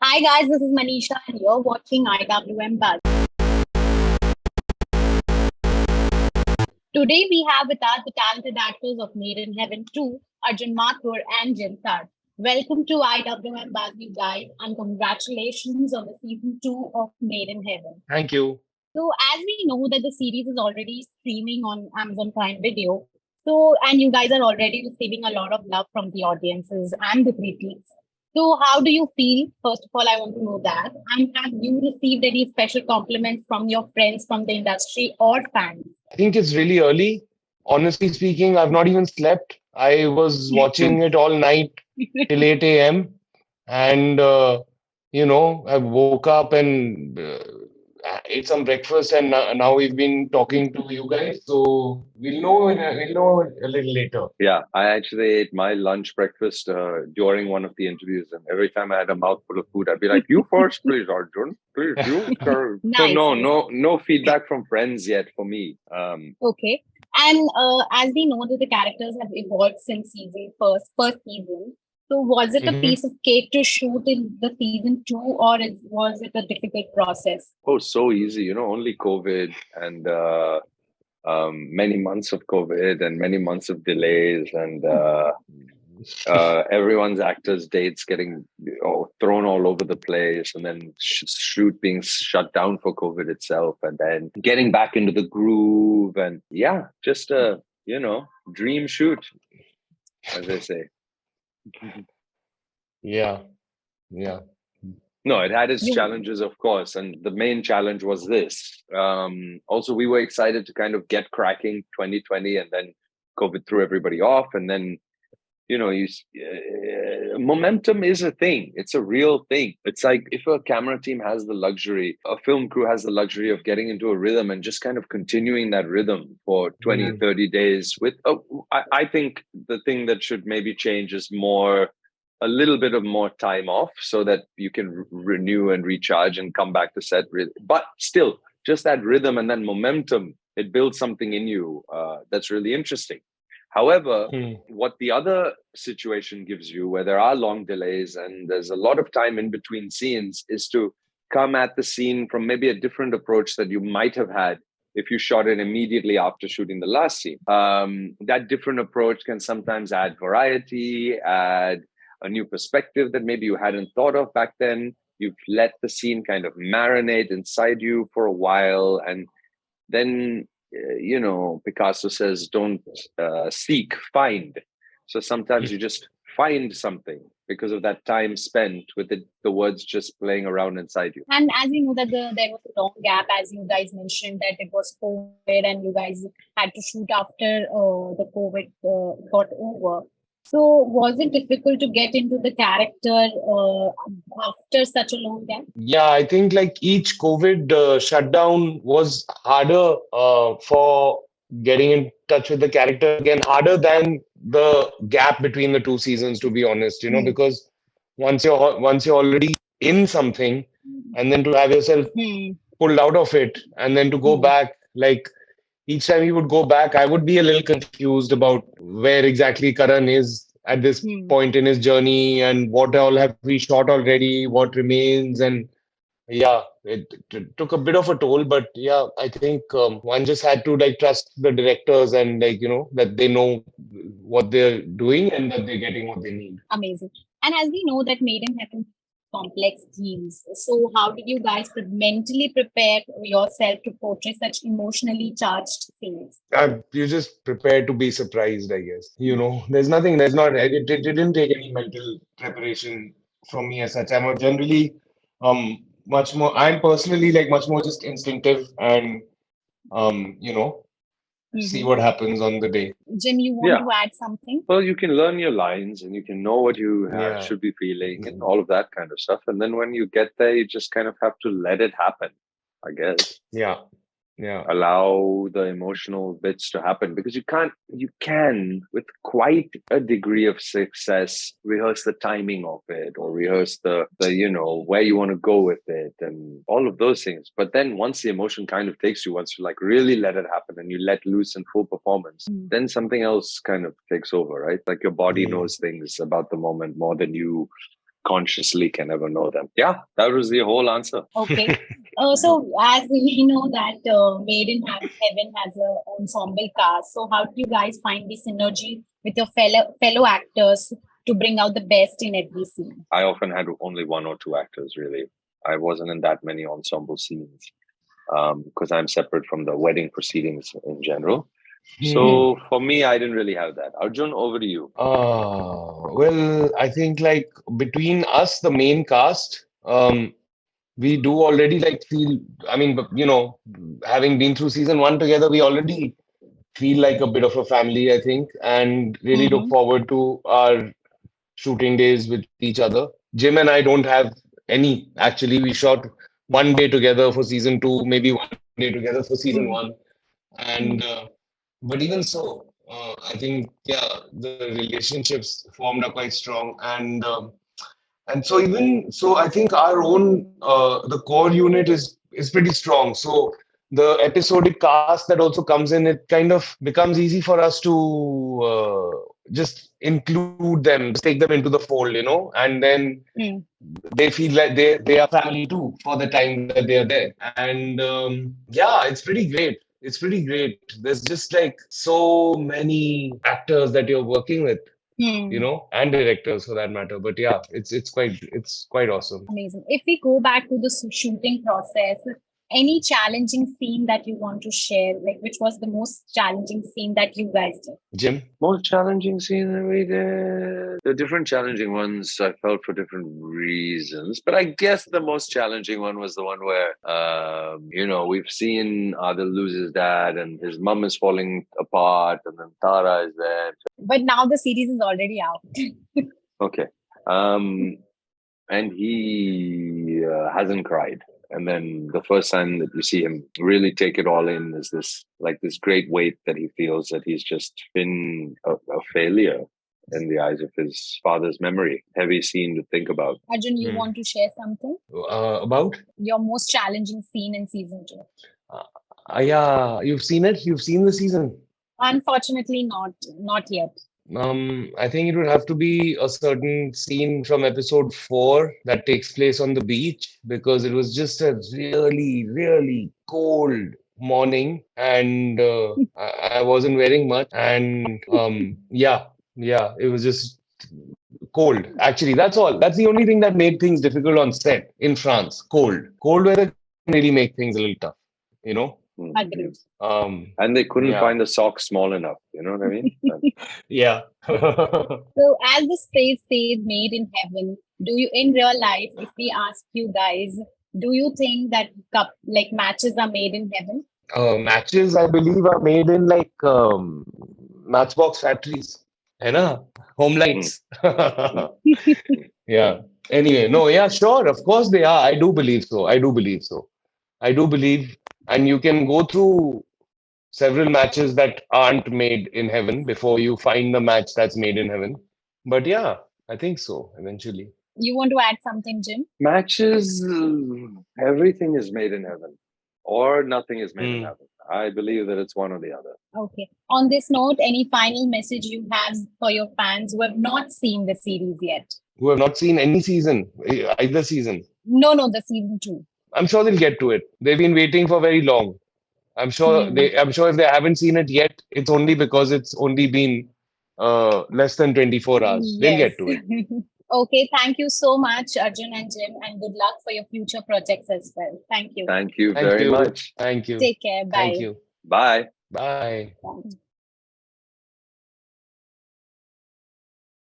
Hi guys, this is Manisha and you're watching IWMBuzz. Today we have with us the talented actors of Made in Heaven 2, Arjun Mathur and Sarbh. Welcome to IWMBuzz, you guys, and congratulations on the season 2 of Made in Heaven. Thank you. So, as we know that the series is already streaming on Amazon Prime Video, and you guys are already receiving a lot of love from the audiences and the critics. So, how do you feel? First of all, I want to know that. And have you received any special compliments from your friends from the industry or fans? I think it's really early. Honestly speaking, I've not even slept. I was watching it all night till 8 a.m. And, I woke up and ate some breakfast, and now we've been talking to you guys. So we'll know a little later. Yeah, I actually ate my lunch breakfast during one of the interviews, and every time I had a mouthful of food, I'd be like, "You first, please, Arjun. Please, you." So Nice. no feedback from friends yet for me. Okay. And as we know that the characters have evolved since first season, so was it a Mhm. piece of cake to shoot in the season 2, or was it a difficult process? Oh, so easy, only COVID and many months of COVID and many months of delays and everyone's actors' dates getting thrown all over the place, and then shoot being shut down for COVID itself, and then getting back into the groove, and just a dream shoot, as they say. Yeah, yeah. No, it had its You- challenges, of course, and the main challenge was this. Also, we were excited to kind of get cracking 2020, and then COVID threw everybody off, and then momentum is a thing. It's a real thing. It's like if a camera team has the luxury, a film crew has the luxury of getting into a rhythm and just kind of continuing that rhythm for 20, 30 days with, I think the thing that should maybe change is a little bit of more time off so that you can renew and recharge and come back to set. But still, just that rhythm and that momentum, it builds something in you that's really interesting. However, what the other situation gives you, where there are long delays and there's a lot of time in between scenes, is to come at the scene from maybe a different approach that you might have had if you shot it immediately after shooting the last scene. That different approach can sometimes add variety, add a new perspective that maybe you hadn't thought of back then. You've let the scene kind of marinate inside you for a while, and then Picasso says, don't seek, find. So sometimes you just find something because of that time spent with the words just playing around inside you. And as we know that there was a long gap, as you guys mentioned that it was COVID and you guys had to shoot after the COVID got over. So was it difficult to get into the character after such a long gap? Yeah, I think like each COVID shutdown was harder for getting in touch with the character again, harder than the gap between the two seasons, to be honest, because once you're already in something, and then to have yourself pulled out of it, and then to go back, like each time he would go back, I would be a little confused about where exactly Karan is at this point in his journey, and what all have we shot already, what remains. And yeah, it took a bit of a toll, but yeah, I think one just had to like trust the directors and that they know what they're doing and that they're getting what they need. Amazing. And as we know that Made in Heaven complex themes, so how did you guys mentally prepare yourself to portray such emotionally charged scenes? You just prepare to be surprised, I guess. It didn't take any mental preparation from me as such. I'm generally I'm personally like much more just instinctive and see what happens on the day. Jim, you want to add something? Well, you can learn your lines and you can know what you should be feeling and all of that kind of stuff. And then when you get there, you just kind of have to let it happen, I guess. Yeah. Allow the emotional bits to happen, because you can with quite a degree of success rehearse the timing of it, or rehearse the where you want to go with it and all of those things. But then once the emotion kind of takes you, once you like really let it happen and you let loose in full performance, then something else kind of takes over, right? Like your body knows things about the moment more than you consciously can ever know them. Yeah, that was the whole answer. Okay. So as we know that Made in Heaven has an ensemble cast, so how do you guys find the synergy with your fellow actors to bring out the best in every scene? I often had only one or two actors, really. I wasn't in that many ensemble scenes because I'm separate from the wedding proceedings in general. So for me, I didn't really have that. Arjun, over to you. Well, I think like between us, the main cast, we do already like feel, I mean, having been through season one together, we already feel like a bit of a family, I think, and really look Mm-hmm. forward to our shooting days with each other. Jim and I don't have any. Actually, we shot one day together for season two, maybe one day together for season one. And but even so, I think the relationships formed are quite strong, and so even so, I think our own the core unit is pretty strong. So the episodic cast that also comes in, it kind of becomes easy for us to just include them, just take them into the fold, and then Mm. they feel like they are family too for the time that they are there. And yeah, it's pretty great. It's pretty great. There's just like so many actors that you're working with, Hmm. and directors for that matter. But yeah, it's quite awesome. Amazing. If we go back to the shooting process, any challenging scene that you want to share, like which was the most challenging scene that you guys did? Jim? Most challenging scene that we did. The different challenging ones I felt for different reasons, but I guess the most challenging one was the one where, we've seen Adil lose his dad and his mum is falling apart, and then Tara is there. But now the series is already out. Okay, and he hasn't cried. And then the first time that you see him really take it all in is this great weight that he feels that he's just been a failure in the eyes of his father's memory. Heavy scene to think about. Arjun, you want to share something? About? Your most challenging scene in season 2? Yeah, you've seen it? You've seen the season? Unfortunately, not yet. I think it would have to be a certain scene from episode 4 that takes place on the beach, because it was just a really, really cold morning, and I wasn't wearing much, and yeah, it was just cold. Actually, that's all. That's the only thing that made things difficult on set in France. Cold weather can really make things a little tough, you know. Agreed. And they couldn't Yeah. find a sock small enough. You know what I mean? Yeah. So, as the phrase says, "Made in heaven," do you, in real life, if we ask you guys, do you think that matches are made in heaven? Matches, I believe, are made in like matchbox factories, है ना? Home lights. Yeah. Anyway, no, yeah, sure. Of course they are. I do believe so. I do believe, and you can go through several matches that aren't made in heaven before you find the match that's made in heaven. But yeah, I think so eventually. You want to add something, Jim? Matches, everything is made in heaven, or nothing is made in heaven. I believe that it's one or the other. Okay. On this note, any final message you have for your fans who have not seen the series yet? Who have not seen any season, either season? No, the season 2. I'm sure they'll get to it. They've been waiting for very long. I'm sure if they haven't seen it yet, it's only because it's only been less than 24 hours. They'll get to it. Okay, thank you so much, Arjun and Jim, and good luck for your future projects as well. Thank you. Thank you very much. Thank you. Take care. Bye. Thank you. Bye. Bye. Bye.